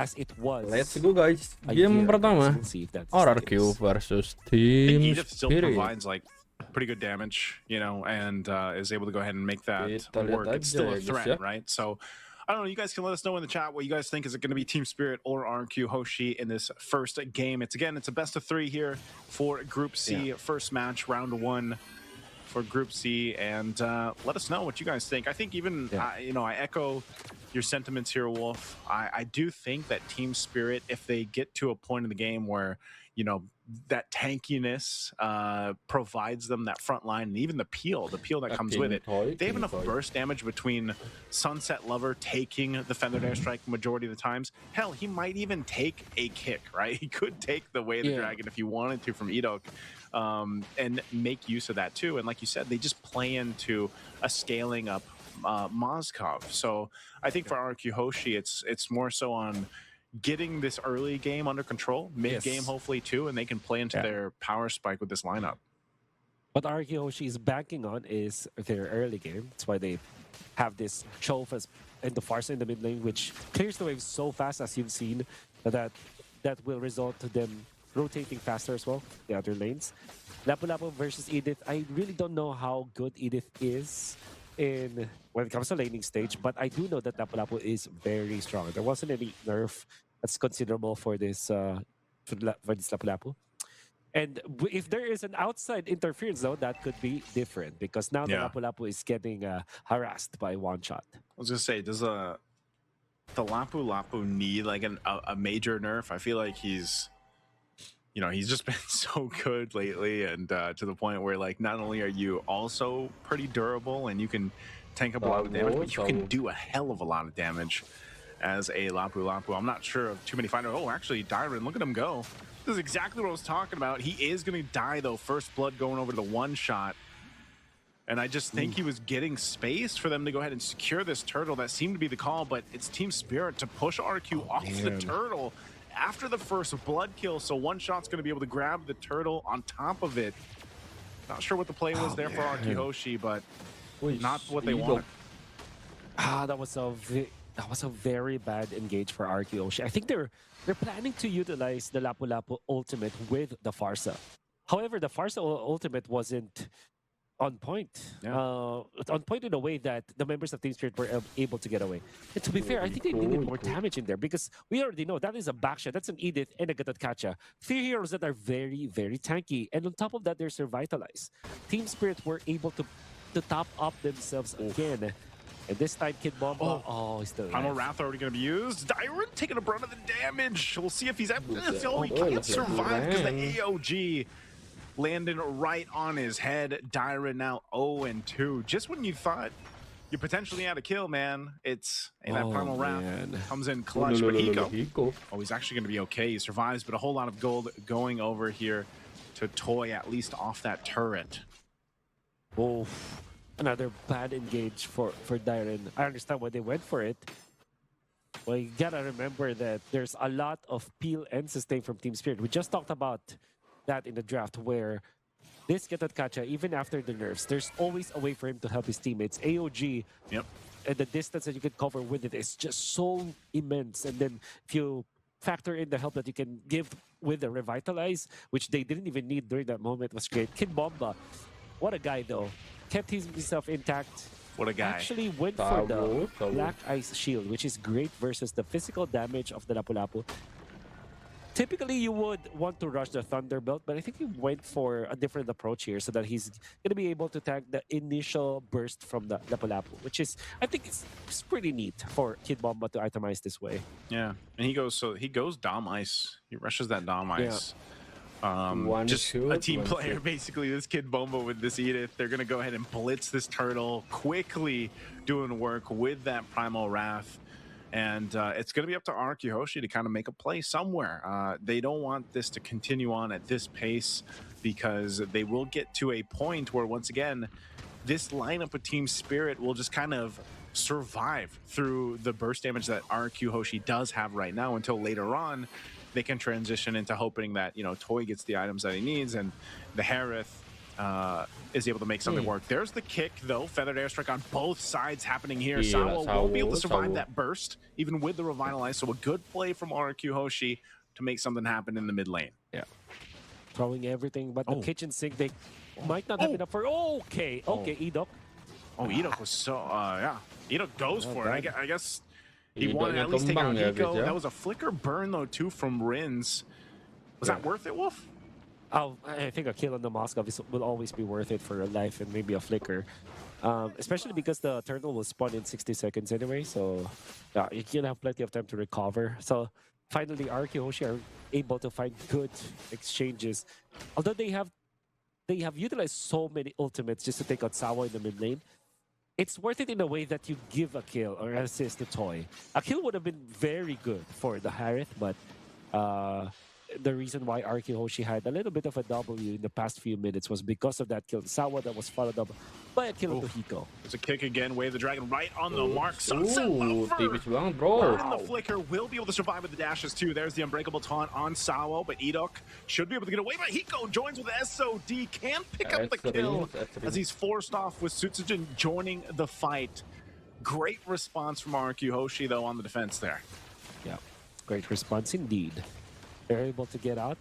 as it was. Let's go guys. a Game year ago. So pertama. we'll see if that's Rrq versus Team Edith still Spirit. provides like pretty good damage, you know, and is able to go ahead and make that Kita lihat work. It's still aja a ya, guys, threat, ya. right? So I don't know. You guys can let us know in the chat what you guys think. Is it going to be Team Spirit or Rrq Hoshi in this first game? It's a best of 3 here for Group C. First match, round 1 for Group C, and let us know what you guys think. I think even you know, I echo your sentiments here, Wolf. I do think that Team Spirit, if they get to a point in the game where, you know, that tankiness provides them that front line, and even the peel that comes with it. They have enough burst damage between Sunset Lover taking the feathered airstrike majority of the times. Hell, he might even take a kick, right? He could take the Way of the Dragon if he wanted to from Edok, and make use of that too. And like you said, they just play into a scaling up Mozkov. So I think for Rrq Hoshi, it's more so on getting this early game under control, mid-game hopefully too, and they can play into their power spike with this lineup. What Rrq Hoshi is banking on is their early game. That's why they have this Chofas and the Farsa in the mid lane, which clears the wave so fast, as you've seen, that will result to them rotating faster as well, the other lanes. Lapu-Lapu versus Edith. I really don't know how good Edith is when it comes to laning stage, but I do know that Lapu-Lapu is very strong. There wasn't any nerf that's considerable for this Lapu-Lapu. And if there is an outside interference, though, that could be different, because now the Lapu-Lapu is getting harassed by one shot. I was gonna say, does the Lapu-Lapu need like a major nerf? I feel like he's just been so good lately, and to the point where, like, not only are you also pretty durable and you can tank up a lot of damage, but you can do a hell of a lot of damage as a Lapu-Lapu. I'm not sure of too many fighters. Oh, actually, Dyron, look at him go. This is exactly what I was talking about. He is going to die, though. First blood going over to the one shot. And I just think he was getting space for them to go ahead and secure this turtle. That seemed to be the call, but it's Team Spirit to push Rrq off the turtle after the first blood kill, so one shot's going to be able to grab the turtle on top of it. Not sure what the play was there for Rrq Hoshi, but not what they wanted. That was a very bad engage for Rrq Hoshi. I think they're planning to utilize the Lapu-Lapu ultimate with the Farsa. However, the Farsa ultimate wasn't on point. On point in a way that the members of Team Spirit were able to get away. And to be fair, I think they needed more damage in there, because we already know that is a backshot. That's an Edith and a Gatatkacha. 3 heroes that are very, very tanky. And on top of that, they're Survitalized. Team Spirit were able to top up themselves again. And this time, Kid Bomba, he's still alive. Primal Wrath already going to be used. Dyron taking a brunt of the damage. We'll see if he's able to. He can't survive because the AOG landing right on his head. Dyron now 0-2. Just when you thought you potentially had a kill, man, it's that Primal Wrath comes in clutch. But Hiko, he's actually going to be okay. He survives, but a whole lot of gold going over here to Toy, at least off that turret. Oh, another bad engage for Dyron. I understand why they went for it. Well, you gotta remember that there's a lot of peel and sustain from Team Spirit. We just talked about that in the draft, where this Gatatkacha, even after the nerfs, there's always a way for him to help his teammates. AOG, and the distance that you can cover with it is just so immense. And then if you factor in the help that you can give with the Revitalize, which they didn't even need during that moment, was great. Kid Bomba, what a guy though. Kept himself intact. What a guy. Actually went for the Black Ice Shield, which is great versus the physical damage of the Lapu-Lapu. Typically, you would want to rush the Thunderbolt, but I think he went for a different approach here so that he's going to be able to tank the initial burst from the Lapu-Lapu, which is, I think it's pretty neat for Kid Bomba to itemize this way. Yeah, and he goes Dom Ice. He rushes that Dom Ice. Just a team player, basically. This Kid Bomba with this Edith, they're going to go ahead and blitz this turtle, quickly doing work with that Primal Wrath. And it's going to be up to Rrq Hoshi to kind of make a play somewhere. They don't want this to continue on at this pace, because they will get to a point where, once again, this lineup of Team Spirit will just kind of survive through the burst damage that Rrq Hoshi does have right now, until later on they can transition into hoping that, you know, Toy gets the items that he needs, and the Harith is able to make something work. There's the kick, though. Feathered airstrike on both sides happening here. Yeah, Sawo won't be able to Sawo, survive Sawo. that burst, even with the Revitalize. So a good play from Rrq Hoshi to make something happen in the mid lane. Yeah. Throwing everything, but the Oh. kitchen sink, they might not have Oh. enough for... Okay, Edok. Oh, Edok was so, yeah. Edok goes Well for it. done. I guess he Edoknya wanted to at least take out tumbang ya, Hiko. guys, ya. That was a flicker burn, though, too, from Rins. Was that worth it, Wolf? Oh, I think a kill on the Moscow will always be worth it for a life and maybe a flicker. Especially because the turtle will spawn in 60 seconds anyway, so yeah, you can have plenty of time to recover. So finally, Rrq Hoshi are able to find good exchanges. Although they have utilized so many ultimates just to take out Sawa in the mid lane, it's worth it in a way that you give a kill or assist to Toy. A kill would have been very good for the Harith, but the reason why Rrq Hoshi had a little bit of a W in the past few minutes was because of that kill. Sawa that was followed up by a kill to Hiko. There's a kick again. Wave the dragon right on the mark. Sunset lover. Tipis banget, bro. Burn the flicker. Will be able to survive with the dashes too. There's the unbreakable taunt on Sawo, but Edok should be able to get away. But Hiko joins with SOD. Can pick up the kill as he's forced off with Sutsujin joining the fight. Great response from Rrq Hoshi though on the defense there. Yeah, great response indeed. They're able to get out.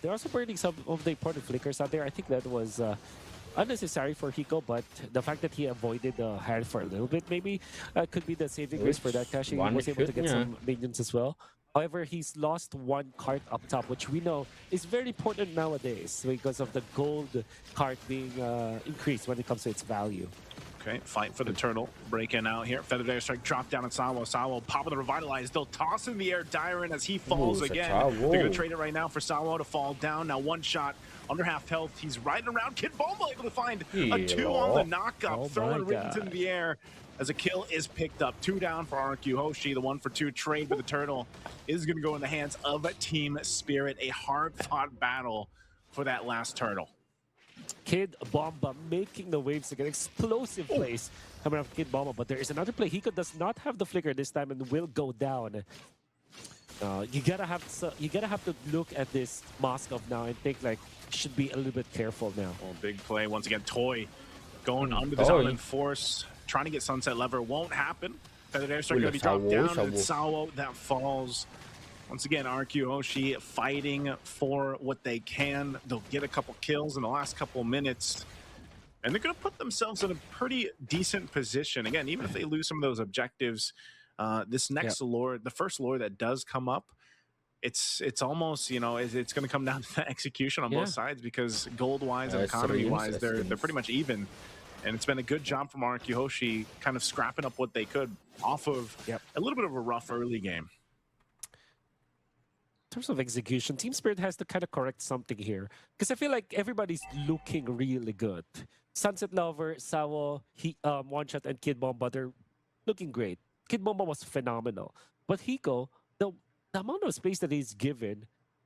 They're also burning some of the important flickers out there. I think that was unnecessary for Hiko, but the fact that he avoided the hand for a little bit maybe could be the saving grace for that cash. He was able to get some minions as well. However, he's lost one cart up top, which we know is very important nowadays because of the gold cart being increased when it comes to its value. Okay, fight for the turtle. Breaking out here. Feathered airstrike drop down on Sawo. Sawo popping the Revitalize. They'll toss in the air Dyron as he falls again. They're going to trade it right now for Sawo to fall down. Now one shot under half health. He's riding around. Kid Bomba able to find a 2 on the knockup. Throwing rings into the air as a kill is picked up. 2 down for Rrq Hoshi. The 1 for 2 trade with the turtle is going to go in the hands of Team Spirit. A hard-fought battle for that last turtle. Kid Bomba making the waves again. Explosive plays coming out of Kid Bomba, but there is another play. Hiko does not have the flicker this time and will go down. You gotta have to look at this Moskov now and think like should be a little bit careful now. Oh, big play once again. Toy going under the Island Force, trying to get Sunset Lever. Won't happen. Feathered airstrike gonna be dropped down. And it's Sawo that falls. Once again, Rrq Hoshi fighting for what they can. They'll get a couple kills in the last couple minutes. And they're going to put themselves in a pretty decent position. Again, even if they lose some of those objectives, this next lore, the first lore that does come up, it's almost, you know, it's going to come down to the execution on both sides because gold-wise and economy-wise, they're pretty much even. And it's been a good job from Rrq Hoshi kind of scrapping up what they could off of a little bit of a rough early game. In terms of execution, Team Spirit has to kind of correct something here because I feel like everybody's looking really good. Sunset Lover, Sawo, One Shot, and Kid Bomba, they're looking great. Kid Bomba was phenomenal. But Hiko, the amount of space that he's given,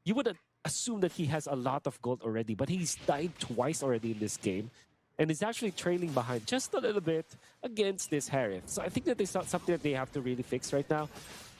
you would assume that he has a lot of gold already, but he's died twice already in this game. And is actually trailing behind just a little bit against this Harith. So I think that it's not something that they have to really fix right now,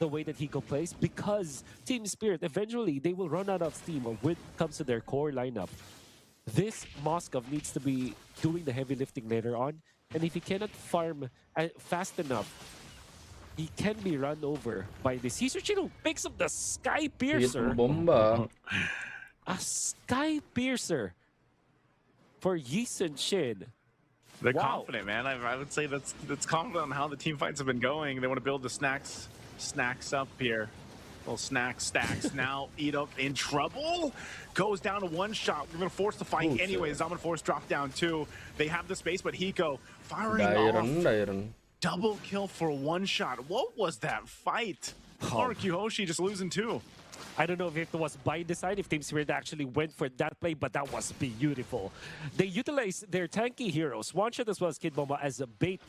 the way that Hiko plays, because Team Spirit, eventually, they will run out of steam when it comes to their core lineup. This Moskov needs to be doing the heavy lifting later on, and if he cannot farm fast enough, he can be run over by this. Hisuchino picks up the Sky Piercer. Bomba. A Sky Piercer for Yisun Shin. They're confident, man. I would say that's confident on how the team fights have been going. They want to build the snacks up here. Little snack stacks. Now Edok in trouble. Goes down to one shot. We're going to force the fight anyways. I'm going to force drop down too. They have the space, but Hiko firing off. Double kill for one shot. What was that fight? Rrq Hoshi just losing two. I don't know if it was by design, if Team Spirit actually went for that play, but that was beautiful. They utilized their tanky heroes, One Shot as well as Kid Bomba, as a bait.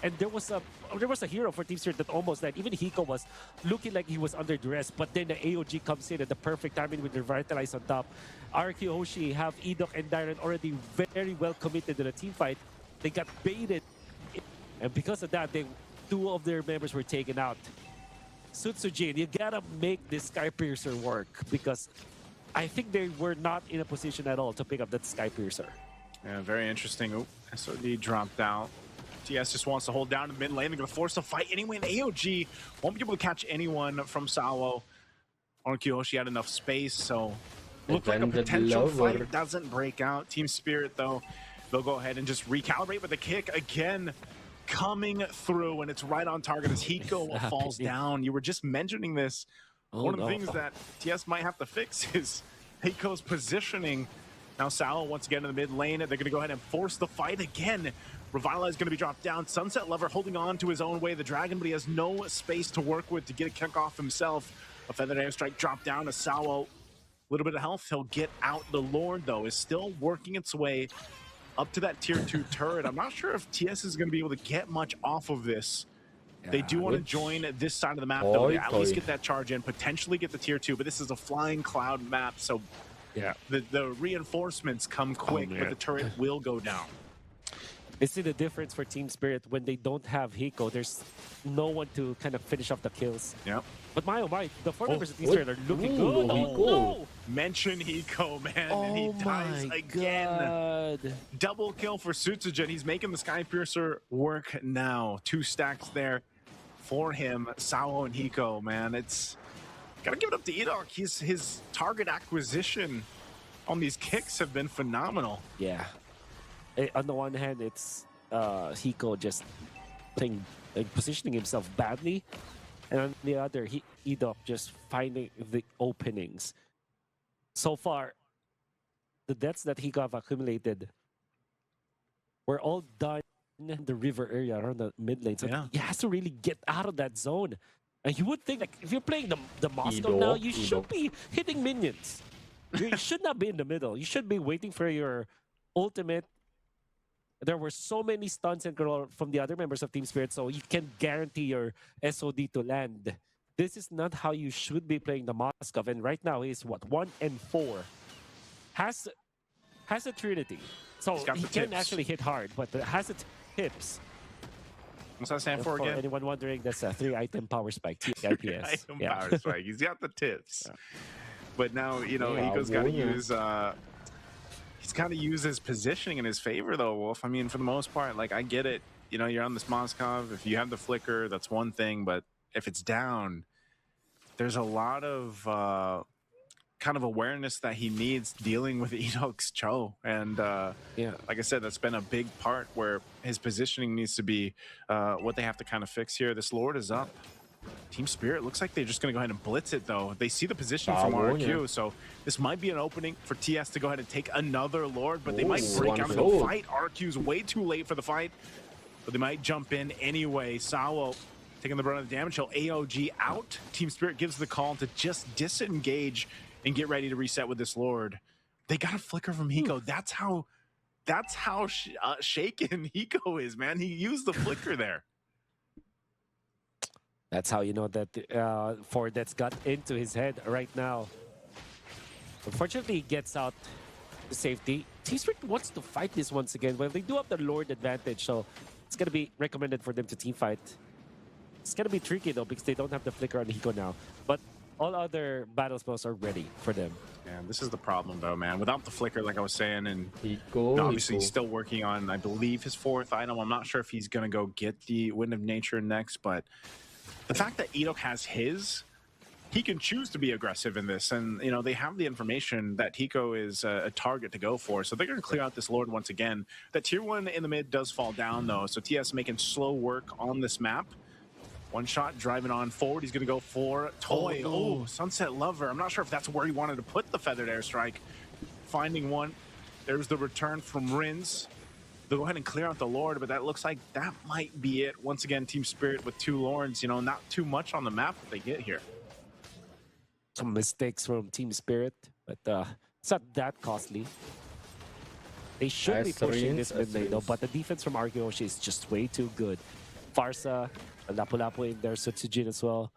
And there was a hero for Team Spirit that almost died. Even Hiko was looking like he was under duress, but then the AOG comes in at the perfect timing with the Revitalize on top. Rrq Hoshi have Edok and Dyron already very well committed to the team fight. They got baited. And because of that, two of their members were taken out. Sutsujin, you gotta make this Sky Piercer work because I think they were not in a position at all to pick up that Sky Piercer. Yeah, very interesting. Oh, SOD dropped out. TS just wants to hold down to the mid lane. They're going to force a fight anyway. And AOG won't be able to catch anyone from Sawo. Rrq Hoshi had enough space, so looked like a Avenged potential lover. fight. Doesn't break out. Team Spirit, though, they'll go ahead and just recalibrate with the kick again. Coming through, and it's right on target as Hiko falls down. You were just mentioning this. One of the things that TS might have to fix is Hiko's positioning. Now Sawo once again in the mid lane. They're going to go ahead and force the fight again. Revitalize going to be dropped down. Sunset Lover holding on to his own way. The Dragon, but he has no space to work with to get a kick off himself. A Feathered Airstrike dropped down to Sawo. A little bit of health. He'll get out. The Lord, though, is still working its way up to that tier 2 turret. I'm not sure if TS is going to be able to get much off of this. They do want to join this side of the map, though. They at least get that charge in, potentially get the tier 2, but this is a flying cloud map, so yeah, the reinforcements come quick, but the turret will go down. I see the difference for Team Spirit when they don't have Hiko. There's no one to kind of finish off the kills. Yep. But my oh my, the 4 members of Team Spirit are looking good. Oh no! Mention Hiko, man, and he dies again. God. Double kill for Sutsujin. He's making the Skypiercer work now. 2 stacks there for him. Sawo and Hiko, man. It's gotta give it up to Edok. His target acquisition on these kicks have been phenomenal. Yeah. On the one hand, it's Hiko just playing, positioning himself badly, and on the other, Edok just finding the openings. So far, the deaths that Hiko have accumulated were all done in the river area around the mid lane. So he has to really get out of that zone. And you would think, like, if you're playing the Moscow now, you should be hitting minions. You should not be in the middle. You should be waiting for your ultimate. There were so many stunts and from the other members of Team Spirit, so you can guarantee your SOD to land. This is not how you should be playing the Moskov. And right now, he's what, 1 and 4. Has a Trinity. So he can actually hit hard, but has the tips. What's that stand for again? Anyone wondering, that's a 3-item power spike, TIPS. Power spike. He's got the tips. But now, you know, Hiko's got to use... He's got to use his positioning in his favor, though, Wolf. I mean, for the most part, like, I get it. You know, you're on this Moskov. If you have the flicker, that's one thing. But if it's down, there's a lot of kind of awareness that he needs dealing with Edok's Cho. And like I said, that's been a big part where his positioning needs to be what they have to kind of fix here. This Lord is up. Team Spirit looks like they're just going to go ahead and blitz it, though. They see the position from Rrq, so this might be an opening for TS to go ahead and take another Lord, but they might break out of the fight. Rrq's way too late for the fight, but they might jump in anyway. Sawo taking the brunt of the damage. He'll AOG out. Team Spirit gives the call to just disengage and get ready to reset with this Lord. They got a flicker from Hiko. That's how shaken Hiko is, man. He used the flicker there. That's how you know that Ford that's got into his head right now. Unfortunately, he gets out to safety. Team Spirit wants to fight this once again. Well, they do have the Lord advantage, so it's going to be recommended for them to team fight. It's going to be tricky, though, because they don't have the flicker on Hiko now. But all other battle spells are ready for them. Yeah, this is the problem, though, man. Without the flicker, like I was saying, and Hiko, obviously he's still working on, I believe, his 4th item. I'm not sure if he's going to go get the Wind of Nature next, but the fact that Edok has his, he can choose to be aggressive in this. And, you know, they have the information that Hiko is a target to go for. So they're going to clear out this Lord once again. That tier 1 in the mid does fall down, though. So TS making slow work on this map. One shot driving on forward. He's going to go for Toy. Oh, Sunset Lover. I'm not sure if that's where he wanted to put the Feathered Airstrike. Finding one. There's the return from Rins. They'll go ahead and clear out the Lord, but that looks like that might be it. Once again, Team Spirit with 2 Lords, you know, not too much on the map that they get here. Some mistakes from Team Spirit, but it's not that costly. They should be pushing this mid lane, though, but the defense from Rrq Hoshi is just way too good. Farsa, Lapu-Lapu in there, Sutsujin as well.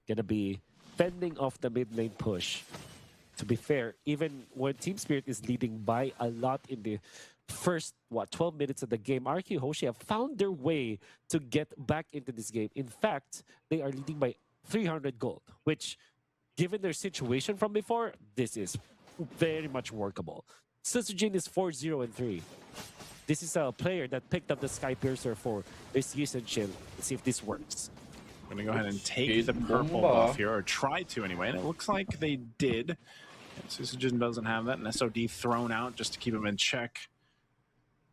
Gonna be fending off the mid lane push. To be fair, even when Team Spirit is leading by a lot in the first, 12 minutes of the game, Rrq Hoshi have found their way to get back into this game. In fact, they are leading by 300 gold, which, given their situation from before, this is very much workable. Sutsujin is 4-0-3. This is a player that picked up the Sky Piercer for this season chill. Let's see if this works. I'm going to go ahead and take Kid the purple Bomba. buff here, or try to anyway, and it looks like they did. Susujin doesn't have that, and SOD thrown out just to keep him in check.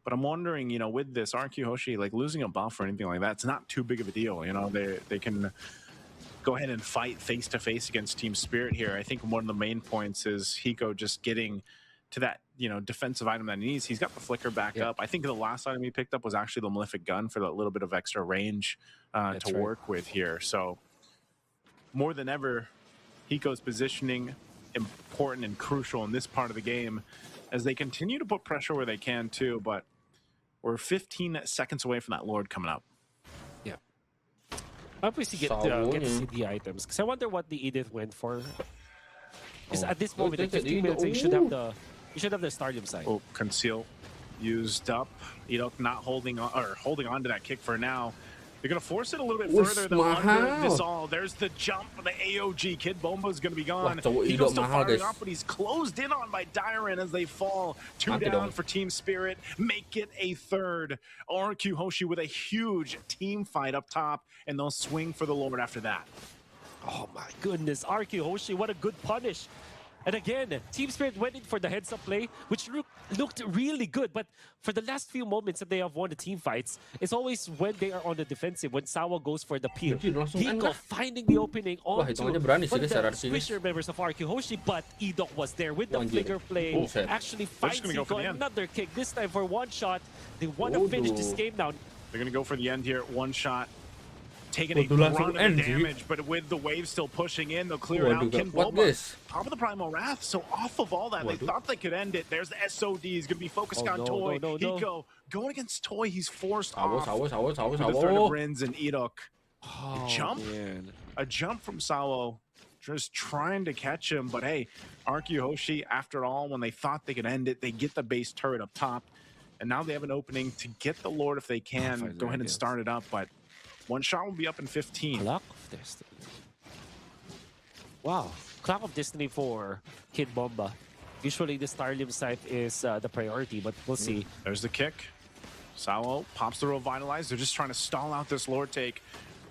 But I'm wondering, you know, with this Rrq Hoshi, like losing a buff or anything like that, it's not too big of a deal. You know, they can go ahead and fight face to face against Team Spirit here. I think one of the main points is Hiko just getting to that, you know, defensive item that he needs. He's got the flicker back up. I think the last item he picked up was actually the Malefic Gun for that little bit of extra range to work with here. So more than ever, Hiko's positioning important and crucial in this part of the game as they continue to put pressure where they can too. But we're 15 seconds away from that Lord coming up. Yeah. I hope we get to see the items, because I wonder what the Edith went for. Because at this moment, in 15 minutes, you should have the stadium side. Oh, conceal used up. Edok not holding on, or holding on to that kick for now. They're going to force it a little bit further than under this all. There's the jump. The AOG. Kid Bomba is going to be gone. He's still firing up, but he's closed in on by Dyron as they fall. 2 down for Team Spirit. Make it a third. Rrq Hoshi with a huge team fight up top, and they'll swing for the Lord after that. Oh my goodness. Rrq Hoshi, what a good punish. And again, Team Spirit went in for the heads-up play, which looked really good. But for the last few moments that they have won the team fights, it's always when they are on the defensive, when Sawa goes for the peel. Hiko finding the opening onto one of the Squisher members of Rrq Hoshi, but Edok was there with the flicker play. Actually finds Hiko another kick, this time for one shot. They want to finish this game now. They're going to go for the end here, one shot. Taking a run of the damage, but with the wave still pushing in, they'll clear it out. Kin Bomba, top of the Primal Wrath, so off of all that, they thought they could end it. There's the SOD, he's going to be focusing on Toy. Hiko going against Toy, he's forced off. The third of Rins and Edok. A jump from Sawo, just trying to catch him, but hey, Rrq Hoshi, after all, when they thought they could end it, they get the base turret up top, and now they have an opening to get the Lord if they can. Go ahead and start it up, but one shot will be up in 15. Clock of Destiny. Wow. Clock of Destiny for Kid Bomba. Usually the Starlim site is the priority, but we'll see. There's the kick. Sawo pops the Revitalize. They're just trying to stall out this Lord take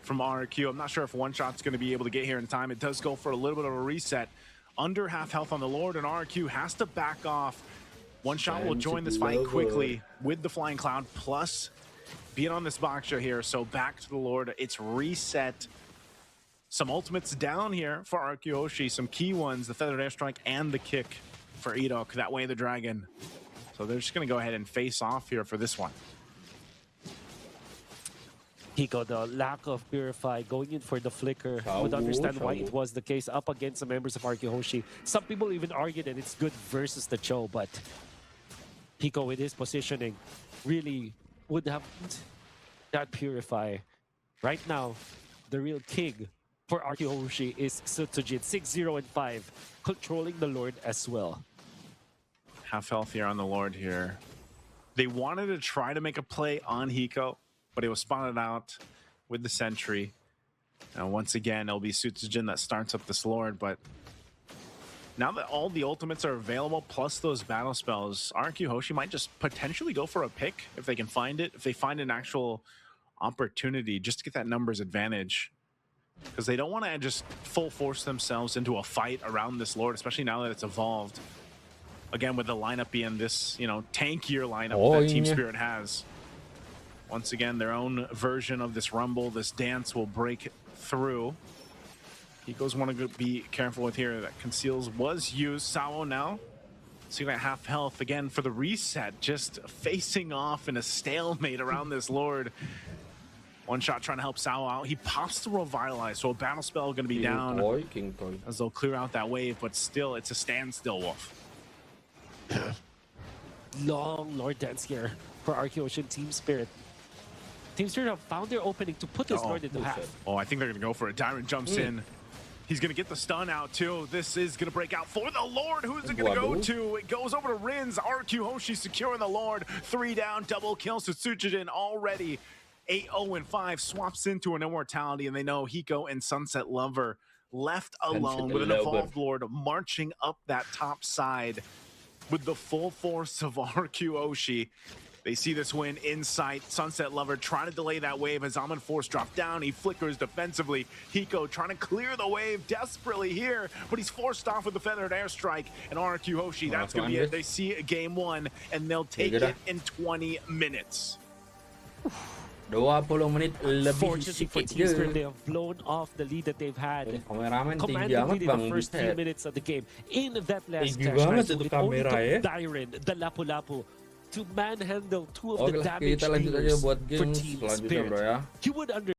from Rrq. I'm not sure if one shot's going to be able to get here in time. It does go for a little bit of a reset. Under half health on the Lord, and Rrq has to back off. One shot will join this fight quickly with the Flying Cloud, plus being on this Baksha here, so back to the Lord. It's reset. Some ultimates down here for Rrq Hoshi, some key ones, the Feathered Airstrike and the kick for Edok, that way the Dragon. So they're just going to go ahead and face off here for this one. Hiko, the lack of Purify, going in for the flicker, would understand why it was the case up against the members of Rrq Hoshi. Some people even argue that it's good versus the Cho, but Hiko with his positioning really would have that Purify. Right now, the real king for Rrq Hoshi is Sutsujin, 6-0-5, controlling the Lord as well. Half health here on the Lord here. They wanted to try to make a play on Hiko, but it was spotted out with the Sentry. Now, once again, it'll be Sutsujin that starts up this Lord, but now that all the ultimates are available, plus those battle spells, Rrq Hoshi might just potentially go for a pick if they can find it, if they find an actual opportunity just to get that numbers advantage. Because they don't want to just full force themselves into a fight around this Lord, especially now that it's evolved. Again, with the lineup being this, you know, tankier lineup that Team Spirit has. Once again, their own version of this rumble, this dance will break through. Hiko's want to be careful with here. That conceals was used. Sawo now seeing that half health again for the reset, just facing off in a stalemate around this Lord. One shot trying to help Sawo out. He pops the Revitalize, so a battle spell going to be down as they'll clear out that wave, but still it's a standstill, Wolf. Long Lord dance here for Rrq Hoshi Team Spirit. Team Spirit have found their opening to put this Lord into half. Oh, I think they're going to go for it. Dyron jumps in. He's going to get the stun out, too. This is going to break out for the Lord. Who's it going to go to? It goes over to Rins. Rrq Hoshi securing the Lord. 3 down, double kill. Sutsujin already 8-0-5. Swaps into an Immortality, and they know Hiko and Sunset Lover left alone with an Evolved Lord marching up that top side. with the full force of Rrq Hoshi. They see this win in sight. Sunset Lover trying to delay that wave as Almond Force dropped down. He flickers defensively. Hiko trying to clear the wave desperately here, but he's forced off with the feathered airstrike. And Rrq Hoshi, that's going to be it. They see game one, and they'll take it in 20 minutes. 20 menit lebih Fortunately for sedikit Team je. Spirit, they have blown off the lead that they've had. Kameramen tinggi Commanded amat lead in bang. the first 3 Buset. minutes of the game. In that last Tinggi dash banget night, itu it only kamera, took ya. Dyren, the Lapu-Lapu, to manhandle 2 of Oke the lah, damage kita lanjut aja dealers buat for game Team selanjutnya Spirit. bro ya. You would